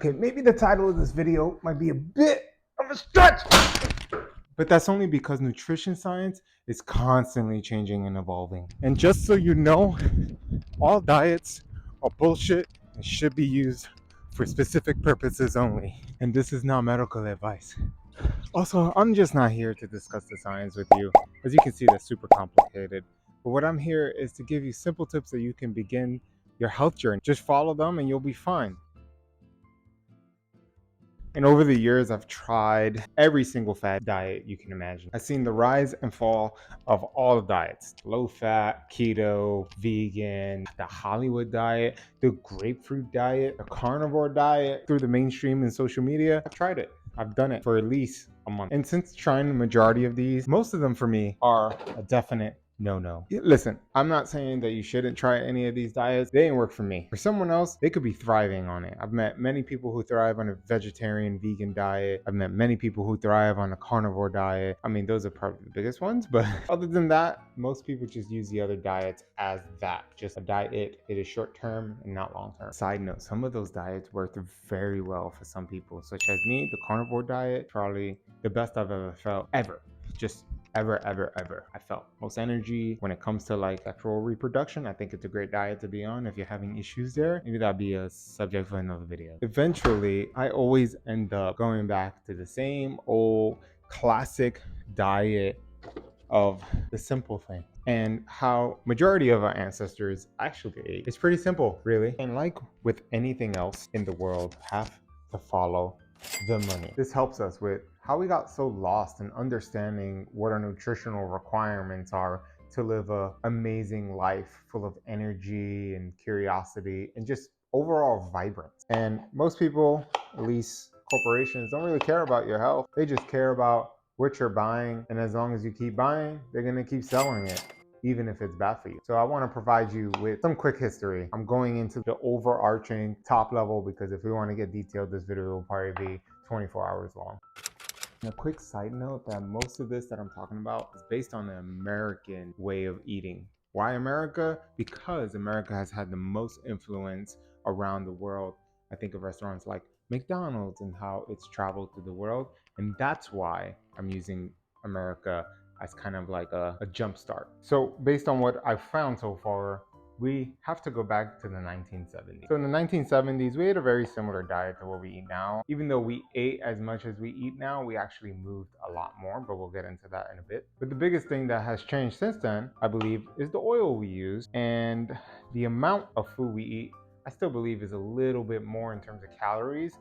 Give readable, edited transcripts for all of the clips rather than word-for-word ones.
Okay, maybe the title of this video might be a bit of a stretch, but that's only because nutrition science is constantly changing and evolving. And just so you know, all diets are bullshit and should be used for specific purposes only. And this is not medical advice. Also, I'm just not here to discuss the science with you. As you can see, that's super complicated. But what I'm here is to give you simple tips that you can begin your health journey. Just follow them and you'll be fine. And over the years, I've tried every single fat diet you can imagine. I've seen the rise and fall of all the diets: low fat, keto, vegan, the Hollywood diet, the grapefruit diet, the carnivore diet, through the mainstream and social media. I've tried it. I've done it for at least a month. And since trying the majority of these, most of them for me are a definite no. Listen, I'm not saying that you shouldn't try any of these diets. They didn't work for me. For someone else, they could be thriving on it. I've met many people who thrive on a vegetarian, vegan diet. I've met many people who thrive on a carnivore diet. I mean, those are probably the biggest ones, but other than that, most people just use the other diets as that. Just a diet. It is short term and not long term. Side note, some of those diets worked very well for some people, such as me. The carnivore diet, probably the best I've ever felt ever. Just ever. I felt most energy when it comes to like sexual reproduction. I think it's a great diet to be on if you're having issues there. Maybe that'd be a subject for another video. Eventually, I always end up going back to the same old classic diet of the simple thing and how majority of our ancestors actually ate. It's pretty simple, really. And like with anything else in the world, have to follow the money. This helps us with how we got so lost in understanding what our nutritional requirements are to live an amazing life full of energy and curiosity and just overall vibrance. And most people, at least corporations, don't really care about your health. They just care about what you're buying, and as long as you keep buying, they're gonna keep selling it, even if it's bad for you. So I want to provide you with some quick history. I'm going into the overarching top level because if we want to get detailed, this video will probably be 24 hours long. And a quick side note that most of this that I'm talking about is based on the American way of eating. Why America? Because America has had the most influence around the world. I think of restaurants like McDonald's and how it's traveled through the world. And that's why I'm using America as kind of like a jump start. So based on what I've found so far, we have to go back to the 1970s. So in the 1970s, we ate a very similar diet to what we eat now. Even though we ate as much as we eat now, we actually moved a lot more, but we'll get into that in a bit. But the biggest thing that has changed since then, I believe, is the oil we use and the amount of food we eat. I still believe is a little bit more in terms of calories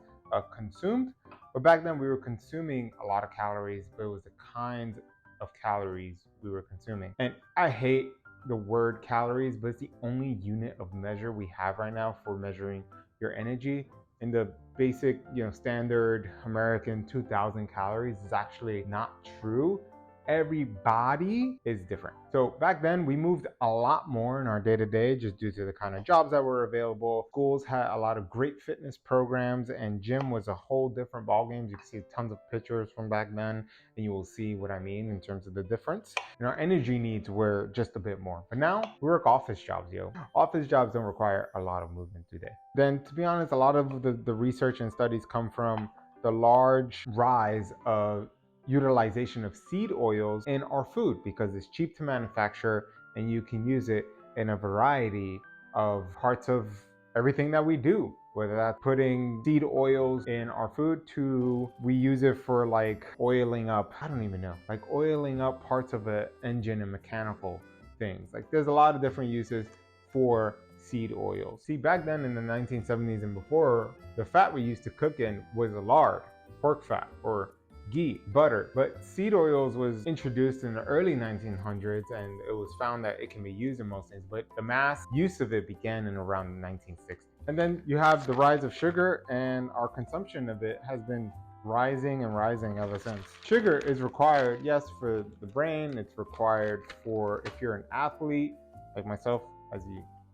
consumed. But back then we were consuming a lot of calories, but it was the kind of calories we were consuming. And I hate the word calories, but it's the only unit of measure we have right now for measuring your energy. And the basic, standard American 2000 calories is actually not true. Everybody is different. So back then we moved a lot more in our day-to-day just due to the kind of jobs that were available. Schools had a lot of great fitness programs and gym was a whole different ballgame. You can see tons of pictures from back then and you will see what I mean in terms of the difference. And our energy needs were just a bit more. But now we work office jobs, Office jobs don't require a lot of movement today. Then to be honest, a lot of the research and studies come from the large rise of utilization of seed oils in our food because it's cheap to manufacture and you can use it in a variety of parts of everything that we do, whether that's putting seed oils in our food to we use it for like oiling up, I don't even know, like oiling up parts of an engine and mechanical things. Like there's a lot of different uses for seed oils. See, back then in the 1970s and before, the fat we used to cook in was lard, pork fat, or ghee, butter. But seed oils was introduced in the early 1900s and it was found that it can be used in most things, but the mass use of it began in around the 1960s. And then you have the rise of sugar and our consumption of it has been rising and rising ever since. Sugar is required, yes, for the brain. It's required for if you're an athlete like myself,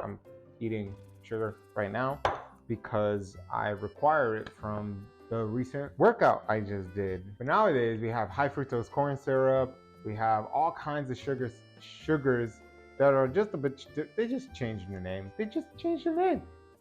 I'm eating sugar right now because I require it from the recent workout I just did. But nowadays we have high fructose corn syrup, we have all kinds of sugars that are just a bit, they just changed the name.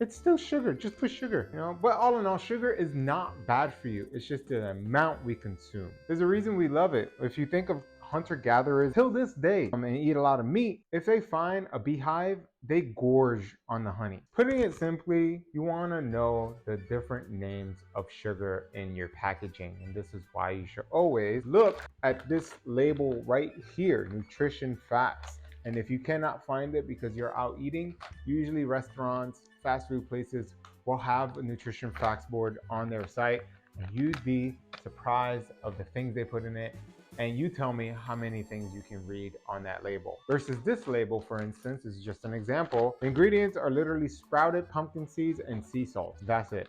It's still sugar, just put sugar, you know? But all in all, sugar is not bad for you. It's just the amount we consume. There's a reason we love it. If you think of hunter gatherers till this day and eat a lot of meat, if they find a beehive, they gorge on the honey. Putting it simply, you want to know the different names of sugar in your packaging. And this is why you should always look at this label right here, nutrition facts. And if you cannot find it because you're out eating, usually restaurants, fast food places will have a nutrition facts board on their site. And you'd be surprised of the things they put in it. And you tell me how many things you can read on that label. Versus this label, for instance, is just an example. The ingredients are literally sprouted pumpkin seeds and sea salt. That's it.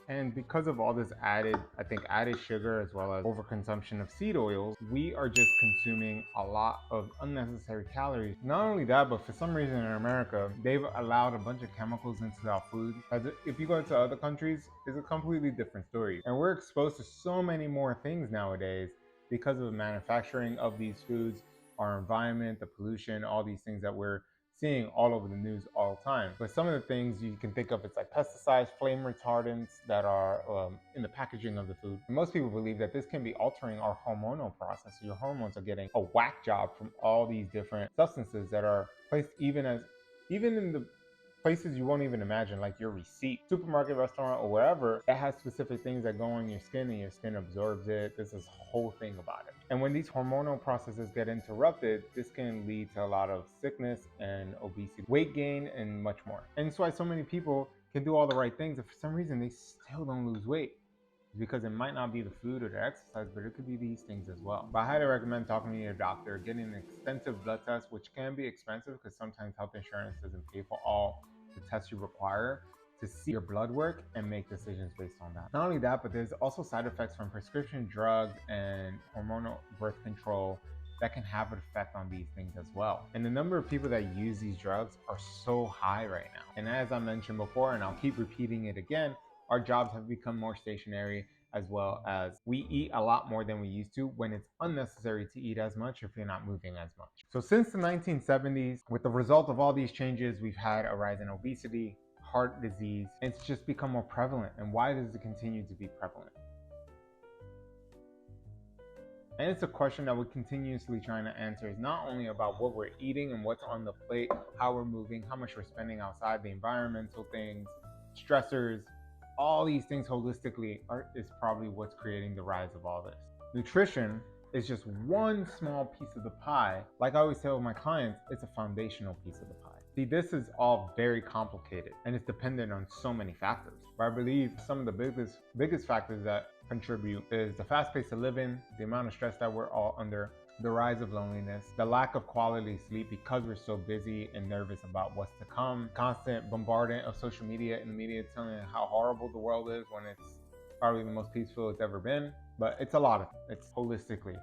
And because of all this added sugar as well as overconsumption of seed oils, we are just consuming a lot of unnecessary calories. Not only that, but for some reason in America, they've allowed a bunch of chemicals into our food. As if you go to other countries, it's a completely different story. And we're exposed to so many more things nowadays because of the manufacturing of these foods, our environment, the pollution, all these things that we're seeing all over the news all the time. But some of the things you can think of, it's like pesticides, flame retardants that are in the packaging of the food. Most people believe that this can be altering our hormonal process. Your hormones are getting a whack job from all these different substances that are placed even in the places you won't even imagine, like your receipt, supermarket, restaurant, or wherever. It has specific things that go on your skin and your skin absorbs it. There's this whole thing about it. And when these hormonal processes get interrupted, this can lead to a lot of sickness and obesity, weight gain, and much more. And that's why so many people can do all the right things, and for some reason they still don't lose weight. Because it might not be the food or the exercise, but it could be these things as well. But I highly recommend talking to your doctor, getting an extensive blood test, which can be expensive because sometimes health insurance doesn't pay for all the tests you require, to see your blood work and make decisions based on that. Not only that, but there's also side effects from prescription drugs and hormonal birth control that can have an effect on these things as well. And the number of people that use these drugs are so high right now. And as I mentioned before, and I'll keep repeating it again, our jobs have become more stationary, as well as we eat a lot more than we used to when it's unnecessary to eat as much if you're not moving as much. So since the 1970s, with the result of all these changes, we've had a rise in obesity, heart disease, and it's just become more prevalent. And why does it continue to be prevalent? And it's a question that we're continuously trying to answer. It's not only about what we're eating and what's on the plate, how we're moving, how much we're spending outside, the environmental things, stressors, all these things holistically is probably what's creating the rise of all this. Nutrition is just one small piece of the pie. Like I always tell my clients, it's a foundational piece of the pie. See, this is all very complicated and it's dependent on so many factors. But I believe some of the biggest factors that contribute is the fast pace of living, the amount of stress that we're all under, the rise of loneliness, the lack of quality sleep because we're so busy and nervous about what's to come, constant bombardment of social media and the media telling you how horrible the world is when it's probably the most peaceful it's ever been. But it's a lot of it's holistically.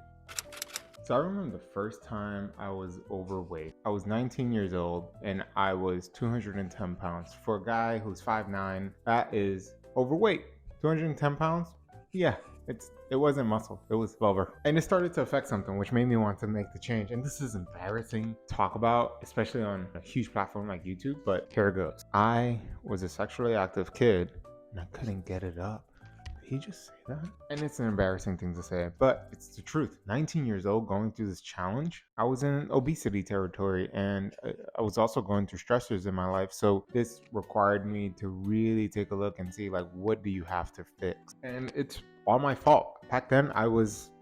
So I remember the first time I was overweight. I was 19 years old and I was 210 pounds. For a guy who's 5'9", that is overweight. 210 pounds? Yeah, it wasn't muscle, it was blubber. And it started to affect something, which made me want to make the change. And this is embarrassing to talk about, especially on a huge platform like YouTube, but here it goes. I was a sexually active kid and I couldn't get it up. Did he just say that? And it's an embarrassing thing to say, but it's the truth. 19 years old, going through this challenge, I was in obesity territory and I was also going through stressors in my life. So this required me to really take a look and see, like, what do you have to fix? And it's all my fault. Back then,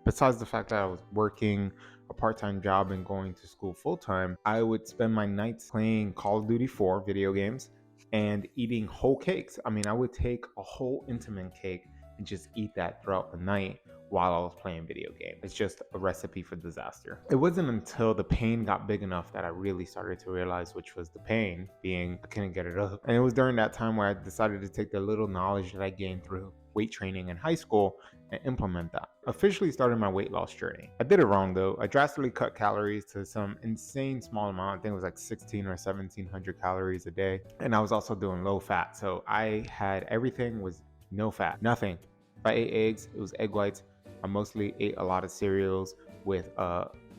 besides the fact that I was working a part-time job and going to school full-time, I would spend my nights playing Call of Duty 4 video games and eating whole cakes. I mean, I would take a whole Intamin cake and just eat that throughout the night while I was playing video games. It's just a recipe for disaster. It wasn't until the pain got big enough that I really started to realize which was the pain, being I couldn't get it up. And it was during that time where I decided to take the little knowledge that I gained through weight training in high school and implement that. Officially started my weight loss journey. I did it wrong though. I drastically cut calories to some insane small amount. I think it was like 16 or 1700 calories a day. And I was also doing low fat. So I had everything was no fat, nothing. If I ate eggs, it was egg whites. I mostly ate a lot of cereals with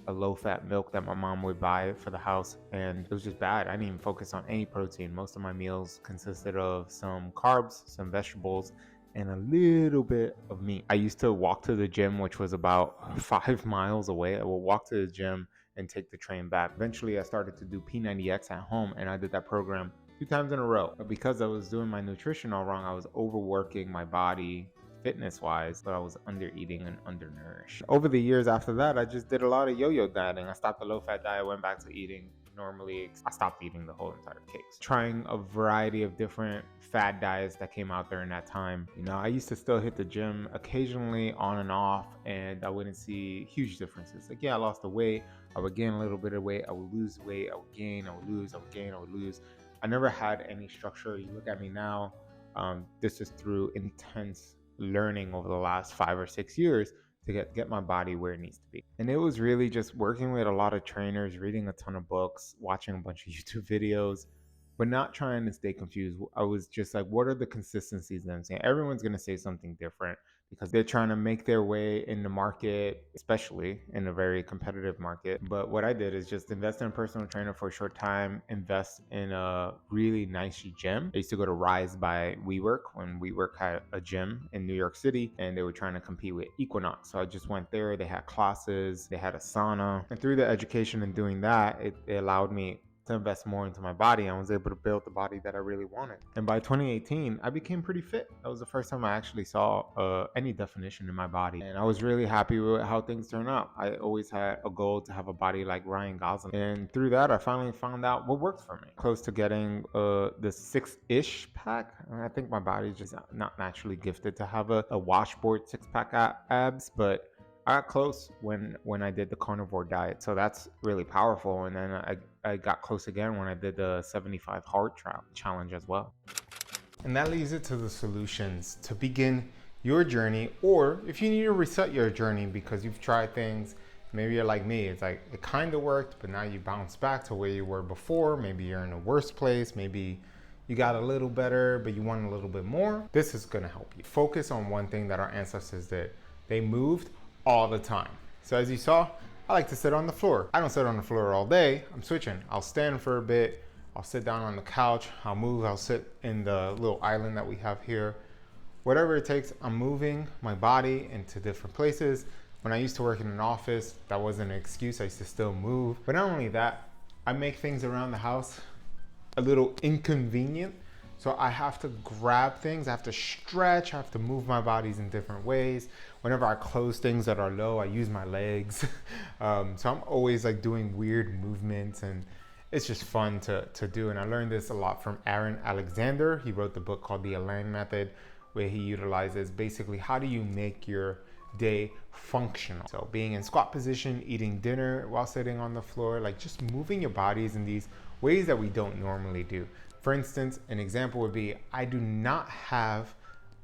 a low-fat milk that my mom would buy for the house, and it was just bad. I didn't even focus on any protein. Most of my meals consisted of some carbs, some vegetables, and a little bit of meat. I used to walk to the gym, which was about 5 miles away. I would walk to the gym and take the train back. Eventually, I started to do P90X at home, and I did that program 2 times in a row. But because I was doing my nutrition all wrong, I was overworking my body fitness wise, but I was under eating and undernourished. Over the years after that, I just did a lot of yo-yo dieting. I stopped the low-fat diet, went back to eating normally. I stopped eating the whole entire cakes. Trying a variety of different fad diets that came out during that time. You know, I used to still hit the gym occasionally on and off, and I wouldn't see huge differences. Like, yeah, I lost the weight. I would gain a little bit of weight. I would lose weight. I would gain. I would lose. I would gain. I would lose. I never had any structure. You look at me now. This is through intense learning over the last 5 or 6 years to get my body where it needs to be. And it was really just working with a lot of trainers, reading a ton of books, watching a bunch of YouTube videos, but not trying to stay confused. I was just like, what are the consistencies that I'm saying? Everyone's going to say something different because they're trying to make their way in the market, especially in a very competitive market. But what I did is just invest in a personal trainer for a short time, invest in a really nice gym. I used to go to Rise by WeWork when WeWork had a gym in New York City, and they were trying to compete with Equinox. So I just went there. They had classes, they had a sauna. And through the education and doing that, it allowed me to invest more into my body. I was able to build the body that I really wanted. And by 2018, I became pretty fit. That was the first time I actually saw any definition in my body. And I was really happy with how things turned out. I always had a goal to have a body like Ryan Gosling. And through that, I finally found out what worked for me. Close to getting the 6-ish pack. I think my body's just not naturally gifted to have a washboard 6-pack abs, but I got close when I did the carnivore diet. So that's really powerful. And then I got close again when I did the 75 hard challenge as well. And that leads it to the solutions to begin your journey, or if you need to reset your journey because you've tried things, maybe you're like me, it's like it kind of worked, but now you bounce back to where you were before. Maybe you're in a worse place. Maybe you got a little better, but you want a little bit more. This is gonna help you. Focus on one thing that our ancestors did. They moved all the time. So as you saw, I like to sit on the floor. I don't sit on the floor all day. I'm switching. I'll stand for a bit. I'll sit down on the couch. I'll move. I'll sit in the little island that we have here. Whatever it takes, I'm moving my body into different places. When I used to work in an office, that wasn't an excuse. I used to still move. But not only that, I make things around the house a little inconvenient. So I have to grab things, I have to stretch, I have to move my bodies in different ways. Whenever I close things that are low, I use my legs. So I'm always like doing weird movements, and it's just fun to do. And I learned this a lot from Aaron Alexander. He wrote the book called The Align Method, where he utilizes basically how do you make your day functional. So being in squat position, eating dinner while sitting on the floor, like just moving your bodies in these ways that we don't normally do. For instance, an example would be, I do not have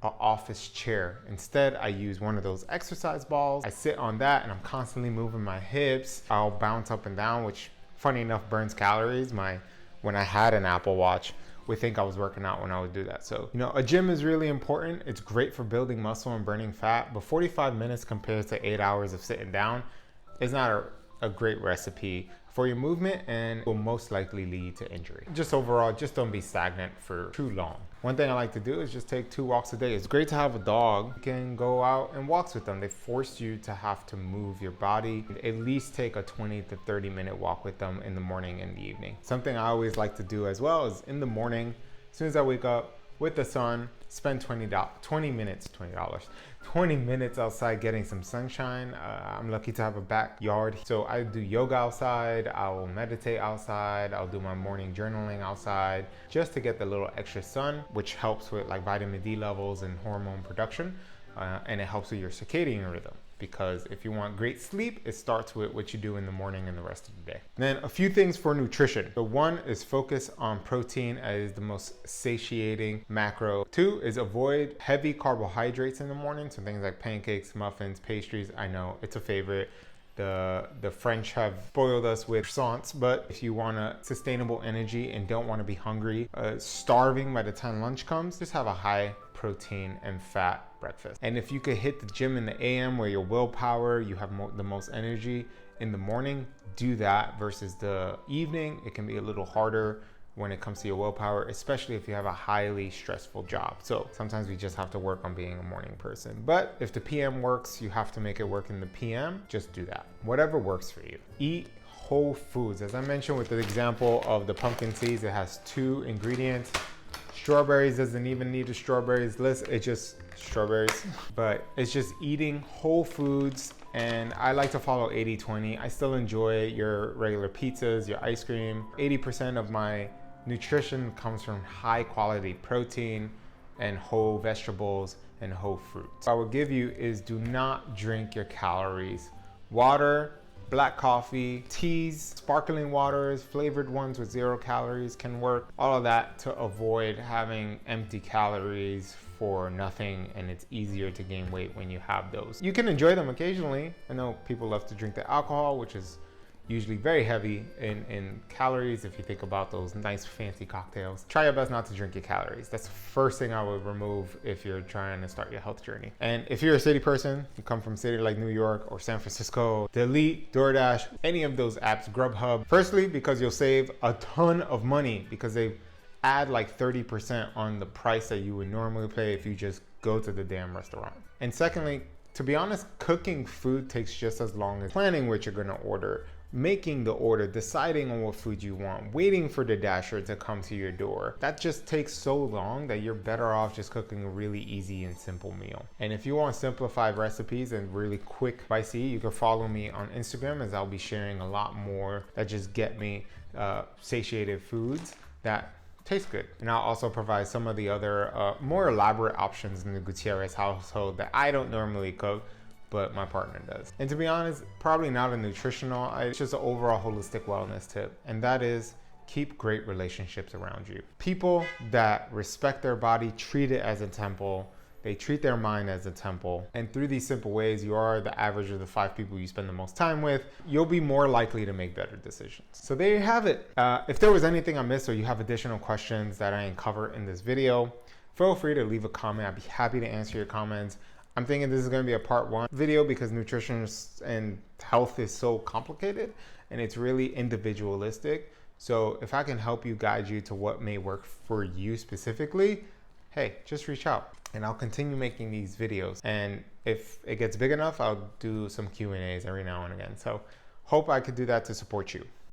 an office chair. Instead, I use one of those exercise balls. I sit on that and I'm constantly moving my hips. I'll bounce up and down, which funny enough burns calories. When I had an Apple Watch, would think I was working out when I would do that. So, you know, a gym is really important. It's great for building muscle and burning fat, but 45 minutes compared to 8 hours of sitting down is not a great recipe for your movement, and will most likely lead to injury. Just overall, just don't be stagnant for too long. One thing I like to do is just take 2 walks a day. It's great to have a dog. You can go out and walks with them. They force you to have to move your body. At least take a 20 to 30 minute walk with them in the morning and the evening. Something I always like to do as well is in the morning, as soon as I wake up with the sun, spend $20 minutes outside getting some sunshine. I'm lucky to have a backyard, so I do yoga outside, I will meditate outside, I'll do my morning journaling outside just to get the little extra sun, which helps with like vitamin D levels and hormone production, and it helps with your circadian rhythm. Because if you want great sleep, it starts with what you do in the morning and the rest of the day. And then a few things for nutrition. So 1 is focus on protein as the most satiating macro. 2 is avoid heavy carbohydrates in the morning. So things like pancakes, muffins, pastries. I know it's a favorite. The French have spoiled us with croissants, but if you want a sustainable energy and don't want to be hungry, starving by the time lunch comes, just have a high protein and fat breakfast. And if you could hit the gym in the AM where your willpower, you have the most energy, in the morning, do that versus the evening. It can be a little harder when it comes to your willpower, especially if you have a highly stressful job. So sometimes we just have to work on being a morning person. But if the PM works, you have to make it work in the PM, just do that. Whatever works for you. Eat whole foods. As I mentioned with the example of the pumpkin seeds, it has 2 ingredients. Strawberries doesn't even need a strawberries list. It's just strawberries, but it's just eating whole foods. And I like to follow 80-20. I still enjoy your regular pizzas, your ice cream. 80% of my nutrition comes from high quality protein and whole vegetables and whole fruits. What I would give you is do not drink your calories. Water, black coffee, teas, sparkling waters, flavored ones with 0 calories can work. All of that to avoid having empty calories for nothing, and it's easier to gain weight when you have those. You can enjoy them occasionally. I know people love to drink the alcohol, which is usually very heavy in calories if you think about those nice fancy cocktails. Try your best not to drink your calories. That's the first thing I would remove if you're trying to start your health journey. And if you're a city person, you come from a city like New York or San Francisco, Delete, DoorDash, any of those apps, Grubhub. Firstly, because you'll save a ton of money because they add like 30% on the price that you would normally pay if you just go to the damn restaurant. And secondly, to be honest, cooking food takes just as long as planning what you're gonna order, making the order, deciding on what food you want, waiting for the dasher to come to your door. That just takes so long that you're better off just cooking a really easy and simple meal. And if you want simplified recipes and really quick spicy, you can follow me on Instagram, as I'll be sharing a lot more that just get me satiated foods that taste good. And I'll also provide some of the other more elaborate options in the Gutierrez household that I don't normally cook, but my partner does. And to be honest, probably not a nutritional, it's just an overall holistic wellness tip. And that is, keep great relationships around you. People that respect their body treat it as a temple. They treat their mind as a temple. And through these simple ways, you are the average of the 5 people you spend the most time with. You'll be more likely to make better decisions. So there you have it. If there was anything I missed or you have additional questions that I didn't cover in this video, feel free to leave a comment. I'd be happy to answer your comments. I'm thinking this is going to be a part 1 video because nutrition and health is so complicated and it's really individualistic. So if I can help you, guide you to what may work for you specifically, hey, just reach out and I'll continue making these videos. And if it gets big enough, I'll do some Q&As every now and again. So hope I could do that to support you.